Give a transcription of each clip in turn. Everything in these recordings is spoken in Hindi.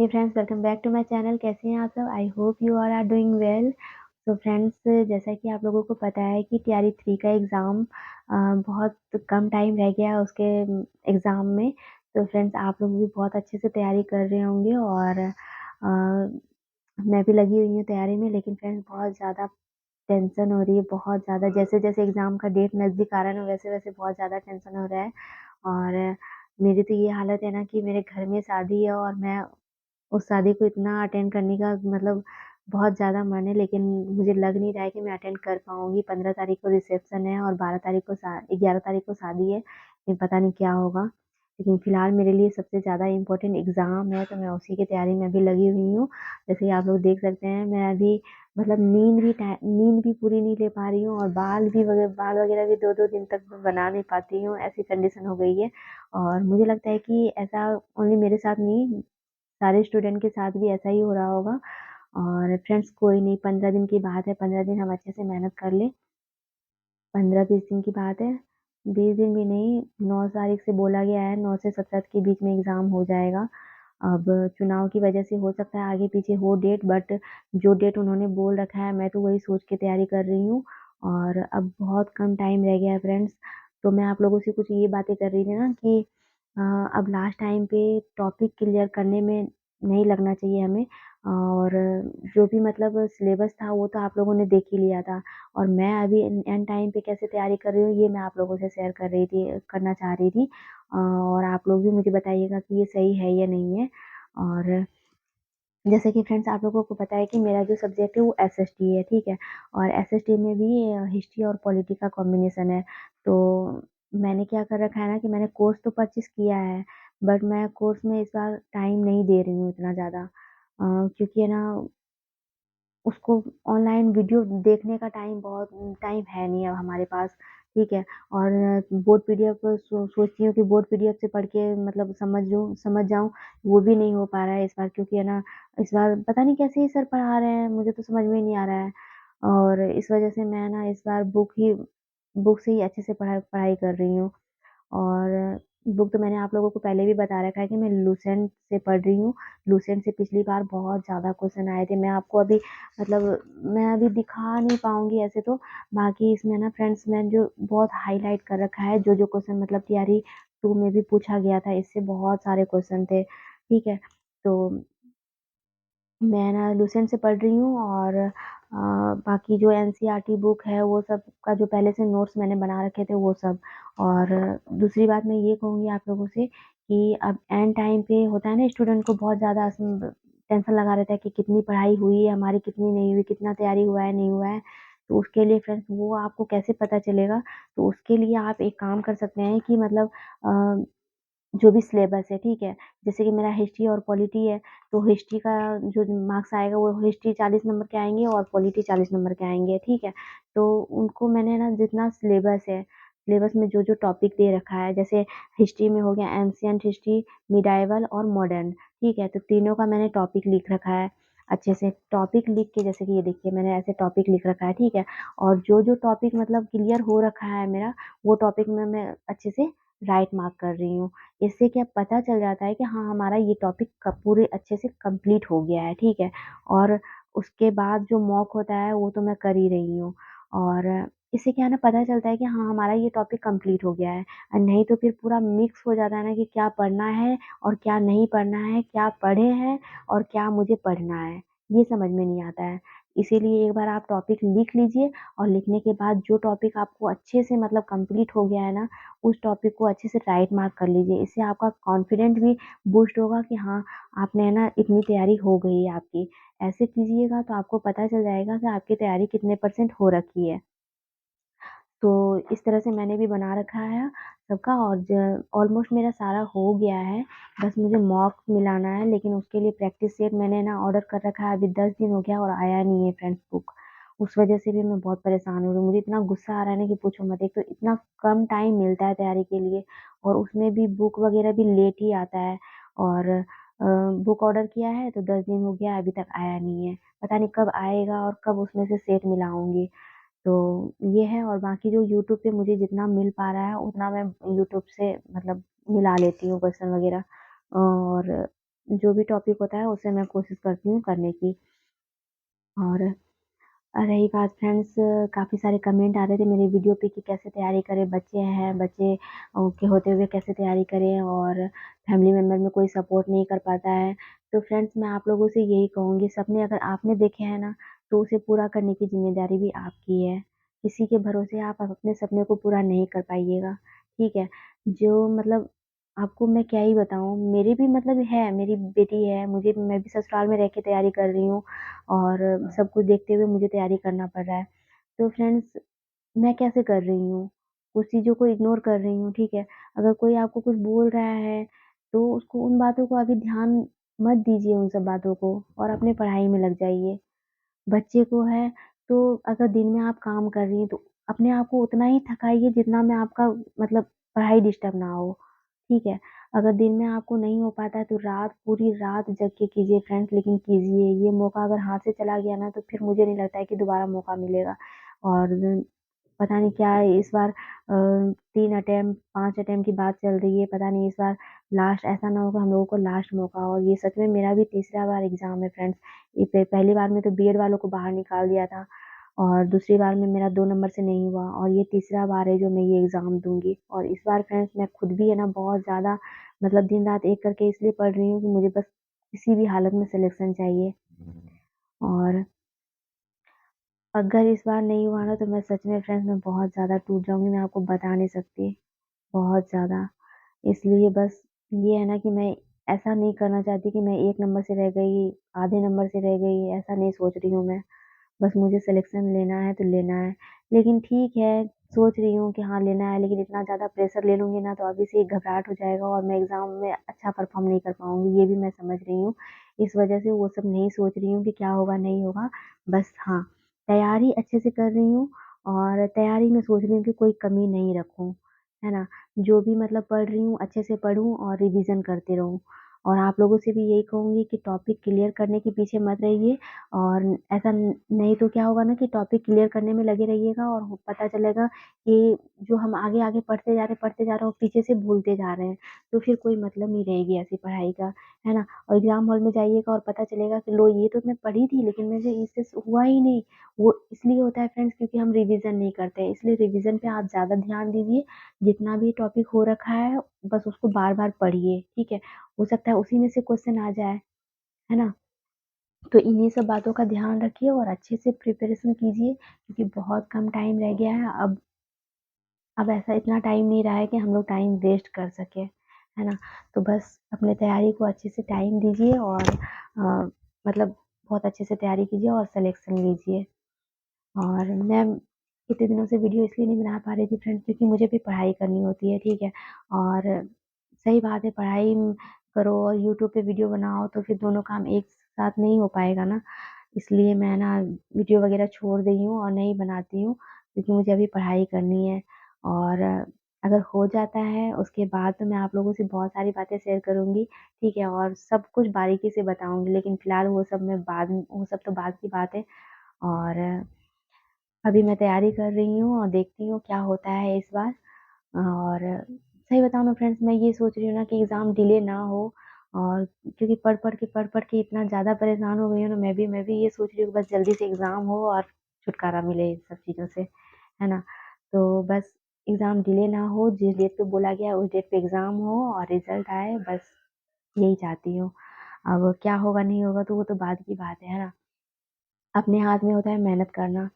Hey friends, welcome back to my channel. कैसे हैं आप सब? I hope you all are doing well. तो फ्रेंड्स, जैसा कि आप लोगों को पता है कि टीआरई 3 का एग्ज़ाम बहुत कम टाइम रह गया है उसके एग्ज़ाम में। तो फ्रेंड्स, आप लोग भी बहुत अच्छे से तैयारी कर रहे होंगे और मैं भी लगी हुई हूँ तैयारी में। लेकिन फ्रेंड्स, बहुत ज़्यादा टेंशन हो रही है, बहुत ज़्यादा। जैसे-जैसे एग्ज़ाम का डेट नज़दीक आ रहा है ना, वैसे-वैसे बहुत ज़्यादा टेंशन हो रहा है। और मेरी तो ये हालत है ना कि मेरे घर में शादी है और मैं उस शादी को इतना अटेंड करने का मतलब बहुत ज़्यादा मन है, लेकिन मुझे लग नहीं रहा है कि मैं अटेंड कर पाऊँगी। 15 तारीख को रिसेप्शन है और 12 तारीख को 11 तारीख को शादी है। लेकिन पता नहीं क्या होगा। लेकिन फ़िलहाल मेरे लिए सबसे ज़्यादा इम्पोर्टेंट एग्ज़ाम है, तो मैं उसी की तैयारी में अभी लगी हुई हूँ। जैसे कि आप लोग देख सकते हैं, मैं अभी मतलब नींद भी पूरी नहीं ले पा रही हूँ और बाल वगैरह भी 2-2 दिन तक मैं बना नहीं पाती हूँ, ऐसी कंडीशन हो गई है। और मुझे लगता है कि ऐसा ओनली मेरे साथ नहीं, सारे स्टूडेंट के साथ भी ऐसा ही हो रहा होगा। और फ्रेंड्स, कोई नहीं, 15 दिन की बात है, 15 दिन हम अच्छे से मेहनत कर लें। 15-20 दिन की बात है, 20 दिन भी नहीं, 9 तारीख से बोला गया है, 9 से 17 के बीच में एग्ज़ाम हो जाएगा। अब चुनाव की वजह से हो सकता है आगे-पीछे हो डेट, बट जो डेट उन्होंने बोल रखा है, मैं तो वही सोच के तैयारी कर रही हूँ। और अब बहुत कम टाइम रह गया है फ्रेंड्स। तो मैं आप लोगों से कुछ ये बातें कर रही थी ना कि अ, अब लास्ट टाइम पे टॉपिक क्लियर करने में नहीं लगना चाहिए हमें। और जो भी मतलब सिलेबस था वो तो आप लोगों ने देख ही लिया था। और मैं अभी एंड टाइम पे कैसे तैयारी कर रही हूँ, ये मैं आप लोगों से शेयर करना चाह रही थी। और आप लोग भी मुझे बताइएगा कि ये सही है या नहीं है। और जैसे कि फ्रेंड्स, आप लोगों को पता है कि मेरा जो सब्जेक्ट है वो एसएसटी है, ठीक है? और एसएसटी में भी हिस्ट्री और पॉलिटी का कॉम्बिनेशन है। तो मैंने क्या कर रखा है ना कि मैंने कोर्स तो परचेज़ किया है, बट मैं कोर्स में इस बार टाइम नहीं दे रही हूँ इतना ज़्यादा। क्योंकि है ना, उसको ऑनलाइन वीडियो देखने का टाइम है नहीं अब हमारे पास, ठीक है? और बोर्ड पीडीएफ सोचती हूँ कि बोर्ड पीडीएफ से पढ़ के मतलब समझ जाऊँ, वो भी नहीं हो पा रहा है इस बार। क्योंकि है ना, इस बार पता नहीं कैसे ये सर पढ़ा रहे हैं, मुझे तो समझ में ही नहीं आ रहा है। और इस वजह से मैं ना इस बार बुक से ही अच्छे से पढ़ाई कर रही हूँ। और बुक तो मैंने आप लोगों को पहले भी बता रखा है कि मैं लूसेंट से पढ़ रही हूँ। लूसेंट से पिछली बार बहुत ज़्यादा क्वेश्चन आए थे। मैं आपको अभी मतलब मैं अभी दिखा नहीं पाऊँगी ऐसे तो। बाकी इसमें ना फ्रेंड्स, मैंने जो बहुत हाइलाइट कर रखा है, जो-जो क्वेश्चन मतलब टीआरई 2 में भी पूछा गया था, इससे बहुत सारे क्वेश्चन थे, ठीक है? तो मैं ना लूसेंट से पढ़ रही हूँ। और बाकी जो एनसीईआरटी बुक है वो सब का जो पहले से नोट्स मैंने बना रखे थे वो सब। और दूसरी बात मैं ये कहूँगी आप लोगों से कि अब एंड टाइम पे होता है ना, स्टूडेंट को बहुत ज़्यादा टेंशन लगा रहता है कि कितनी पढ़ाई हुई है हमारी, कितनी नहीं हुई, कितना तैयारी हुआ है, नहीं हुआ है। तो उसके लिए फ्रेंड्स, वो आपको कैसे पता चलेगा? तो उसके लिए आप एक काम कर सकते हैं कि मतलब अ जो भी सिलेबस है, ठीक है? जैसे कि मेरा हिस्ट्री और पॉलिटी है, तो हिस्ट्री का जो मार्क्स आएगा वो हिस्ट्री 40 नंबर के आएँगे और पॉलिटी 40 नंबर के आएँगे, ठीक है? तो उनको मैंने ना जितना सिलेबस है, सिलेबस में जो-जो टॉपिक दे रखा है, जैसे हिस्ट्री में हो गया एंशिएंट हिस्ट्री, मिडाइवल और मॉडर्न, ठीक है? तो तीनों का मैंने टॉपिक लिख रखा है अच्छे से। टॉपिक लिख के, जैसे कि ये देखिए, मैंने ऐसे टॉपिक लिख रखा है, ठीक है? और जो-जो टॉपिक मतलब क्लियर हो रखा है मेरा, वो टॉपिक में मैं अच्छे से राइट मार्क कर रही हूँ। इससे क्या पता चल जाता है कि हाँ, हमारा ये टॉपिक पूरे अच्छे से कंप्लीट हो गया है, ठीक है? और उसके बाद जो मॉक होता है वो तो मैं कर ही रही हूँ। और इससे क्या है ना, पता चलता है कि हाँ, हमारा ये टॉपिक कंप्लीट हो गया है। नहीं तो फिर पूरा मिक्स हो जाता है ना कि क्या पढ़ना है और क्या नहीं पढ़ना है, क्या पढ़े हैं और क्या मुझे पढ़ना है, ये समझ में नहीं आता है। इसीलिए एक बार आप टॉपिक लिख लीजिए और लिखने के बाद जो टॉपिक आपको अच्छे से मतलब कंप्लीट हो गया है ना, उस टॉपिक को अच्छे से राइट मार्क कर लीजिए। इससे आपका कॉन्फिडेंट भी बूस्ट होगा कि हाँ, आपने है ना इतनी तैयारी हो गई है आपकी। ऐसे कीजिएगा तो आपको पता चल जाएगा कि आपकी तैयारी कितने परसेंट हो रखी है। तो इस तरह से मैंने भी बना रखा है सबका। और ऑलमोस्ट मेरा सारा हो गया है, बस मुझे मॉक मिलाना है। लेकिन उसके लिए प्रैक्टिस सेट मैंने ना ऑर्डर कर रखा है, अभी 10 दिन हो गया और आया नहीं है फ्रेंड्स बुक। उस वजह से भी मैं बहुत परेशान हो रही हूँ। मुझे इतना गुस्सा आ रहा है ना कि पूछो मत। एक तो इतना कम टाइम मिलता है तैयारी के लिए और उसमें भी बुक वगैरह भी लेट ही आता है। और बुक ऑर्डर किया है तो 10 दिन हो गया, अभी तक आया नहीं है। पता नहीं कब आएगा और कब उसमें से सेट मिलाऊँगी। तो ये है। और बाकी जो यूट्यूब पे मुझे जितना मिल पा रहा है उतना मैं यूट्यूब से मतलब मिला लेती हूँ क्वेश्चन वगैरह। और जो भी टॉपिक होता है उसे मैं कोशिश करती हूँ करने की। और रही बात फ्रेंड्स, काफ़ी सारे कमेंट आ रहे थे मेरे वीडियो पे कि कैसे तैयारी करें, बच्चे हैं, बच्चे के होते हुए कैसे तैयारी करें और फैमिली मेंबर में कोई सपोर्ट नहीं कर पाता है। तो फ्रेंड्स मैं आप लोगों से यही कहूँगी, सपने अगर आपने देखे हैं ना, तो उसे पूरा करने की ज़िम्मेदारी भी आपकी है। किसी के भरोसे आप अपने सपने को पूरा नहीं कर पाइएगा, ठीक है? जो मतलब आपको मैं क्या ही बताऊँ, मेरी भी मतलब है, मेरी बेटी है, मैं भी ससुराल में रह के तैयारी कर रही हूँ और सब कुछ देखते हुए मुझे तैयारी करना पड़ रहा है। तो फ्रेंड्स मैं कैसे कर रही हूँ? कुछ चीज़ों को इग्नोर कर रही हूँ, ठीक है? अगर कोई आपको कुछ बोल रहा है, तो उसको उन बातों को अभी ध्यान मत दीजिए उन सब बातों को और अपनी पढ़ाई में लग जाइए। बच्चे को है, तो अगर दिन में आप काम कर रही हैं, तो अपने आप को उतना ही थकाइए जितना में आपका मतलब पढ़ाई डिस्टर्ब ना हो, ठीक है? अगर दिन में आपको नहीं हो पाता है, तो पूरी रात जग के कीजिए फ्रेंड्स, लेकिन कीजिए। ये मौका अगर हाथ से चला गया ना, तो फिर मुझे नहीं लगता है कि दोबारा मौका मिलेगा। और पता नहीं क्या है इस बार 3 अटेम्प्ट 5 अटेम्प्ट की बात चल रही है, पता नहीं इस बार लास्ट ऐसा ना हो कि हम लोगों को लास्ट मौका हो। और ये सच में मेरा भी तीसरा बार एग्ज़ाम है फ्रेंड्स। ये पहली बार में तो बीएड वालों को बाहर निकाल दिया था और दूसरी बार में मेरा 2 नंबर से नहीं हुआ और ये तीसरा बार है जो मैं ये एग्ज़ाम दूँगी। और इस बार फ्रेंड्स मैं खुद भी है ना बहुत ज़्यादा मतलब दिन-रात एक करके इसलिए पढ़ रही हूँ कि मुझे बस किसी भी हालत में सिलेक्शन चाहिए। और अगर इस बार नहीं हुआ ना, तो मैं सच में फ्रेंड्स मैं बहुत ज़्यादा टूट जाऊँगी, मैं आपको बता नहीं सकती, बहुत ज़्यादा। इसलिए बस ये है ना कि मैं ऐसा नहीं करना चाहती कि मैं 1 नंबर से रह गई, आधे नंबर से रह गई, ऐसा नहीं सोच रही हूँ मैं। बस मुझे सिलेक्शन लेना है तो लेना है। लेकिन ठीक है, सोच रही हूँ कि हाँ, लेना है, लेकिन इतना ज़्यादा प्रेशर ले लूँगी ना, तो अभी से ही घबराहट हो जाएगा और मैं एग्ज़ाम में अच्छा परफ़ॉर्म नहीं कर पाऊँगी, ये भी मैं समझ रही हूँ। इस वजह से वो सब नहीं सोच रही हूँ कि क्या होगा, नहीं होगा। बस हाँ, तैयारी अच्छे से कर रही हूँ और तैयारी में सोच रही हूँ कि कोई कमी नहीं रखूँ, है ना? जो भी मतलब पढ़ रही हूँ, अच्छे से पढूँ और रिवीज़न करते रहूँ। और आप लोगों से भी यही कहूँगी कि टॉपिक क्लियर करने के पीछे मत रहिए और ऐसा नहीं तो क्या होगा ना कि टॉपिक क्लियर करने में लगे रहिएगा और पता चलेगा कि जो हम आगे-आगे पढ़ते जा रहे हैं और पीछे से भूलते जा रहे हैं। तो फिर कोई मतलब नहीं रहेगी ऐसी पढ़ाई का, है ना? और एग्ज़ाम हॉल में जाइएगा और पता चलेगा कि लो ये तो मैं पढ़ी थी लेकिन मुझे इससे हुआ ही नहीं। वो इसलिए होता है फ्रेंड्स क्योंकि हम रिवीज़न नहीं करते हैं। इसलिए रिवीज़न पे आप ज़्यादा ध्यान दीजिए। जितना भी टॉपिक हो रखा है बस उसको बार-बार पढ़िए, ठीक है? हो सकता है उसी में से क्वेश्चन आ जाए, है ना? तो इन्हीं सब बातों का ध्यान रखिए और अच्छे से प्रिपरेशन कीजिए क्योंकि बहुत कम टाइम रह गया है। अब ऐसा इतना टाइम नहीं रहा है कि हम लोग टाइम वेस्ट कर सकें, है ना? तो बस अपने तैयारी को अच्छे से टाइम दीजिए और मतलब बहुत अच्छे से तैयारी कीजिए और सिलेक्शन लीजिए। और मैं इतने दिनों से वीडियो इसलिए नहीं बना पा रही थी फ्रेंड्स क्योंकि मुझे भी पढ़ाई करनी होती है, ठीक है? और सही बात है पढ़ाई करो और यूट्यूब पे वीडियो बनाओ तो फिर दोनों काम एक साथ नहीं हो पाएगा ना। इसलिए मैं ना वीडियो वगैरह छोड़ रही हूँ और नहीं बनाती हूँ क्योंकि मुझे अभी पढ़ाई करनी है। और अगर हो जाता है उसके बाद तो मैं आप लोगों से बहुत सारी बातें शेयर करूँगी, ठीक है? और सब कुछ बारीकी से बताऊँगी लेकिन फ़िलहाल वो सब तो बाद की बात है। और अभी मैं तैयारी कर रही हूँ और देखती हूँ क्या होता है इस बार। और सही बताऊँ ना फ्रेंड्स मैं ये सोच रही हूँ ना कि एग्ज़ाम डिले ना हो और क्योंकि पढ़-पढ़ के इतना ज़्यादा परेशान हो गई हूँ ना मैं भी ये सोच रही हूँ कि बस जल्दी से एग्ज़ाम हो और छुटकारा मिले इन सब चीज़ों से, है ना? तो बस एग्ज़ाम डिले ना हो, जिस डेट पे बोला गया है उस डेट पे एग्ज़ाम हो और रिज़ल्ट आए बस यही चाहती हूँ। अब क्या होगा नहीं होगा तो वो तो बाद की बात है ना? अपने हाथ में होता है मेहनत करना,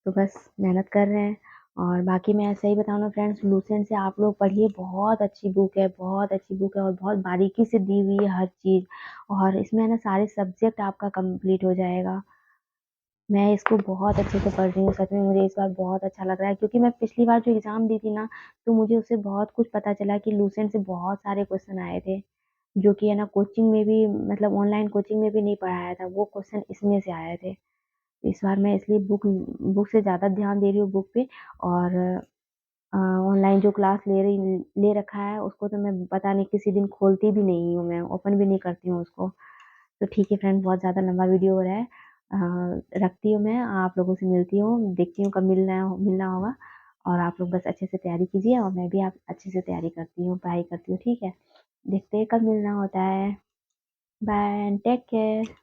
तो बस मेहनत कर रहे हैं। और बाकी मैं सही बताऊँ ना फ्रेंड्स लूसेंट से आप लोग पढ़िए बहुत अच्छी बुक है, बहुत अच्छी बुक है और बहुत बारीकी से दी हुई है हर चीज़ और इसमें है ना सारे सब्जेक्ट आपका कंप्लीट हो जाएगा। मैं इसको बहुत अच्छे से पढ़ रही हूँ, सच में मुझे इस बार बहुत अच्छा लग रहा है क्योंकि मैं पिछली बार जो एग्ज़ाम दी थी ना, तो मुझे उससे बहुत कुछ पता चला कि लूसेंट से बहुत सारे क्वेश्चन आए थे, जो कि है ना कोचिंग में भी मतलब ऑनलाइन कोचिंग में भी नहीं पढ़ाया था, वो क्वेश्चन इसमें से आए थे। इस बार मैं इसलिए बुक से ज़्यादा ध्यान दे रही हूँ बुक पे और ऑनलाइन जो क्लास ले रखा है उसको तो मैं पता नहीं किसी दिन खोलती भी नहीं हूँ मैं, ओपन भी नहीं करती हूँ उसको। तो ठीक है फ्रेंड बहुत ज़्यादा लंबा वीडियो हो रहा है। रखती हूँ मैं, आप लोगों से मिलती हूँ, देखती हूँ कब मिलना होगा और आप लोग बस अच्छे से तैयारी कीजिए और मैं भी आप अच्छे से तैयारी करती हूँ, पढ़ाई करती हूँ, ठीक है? देखते हैं कब मिलना होता है। Bye and take care.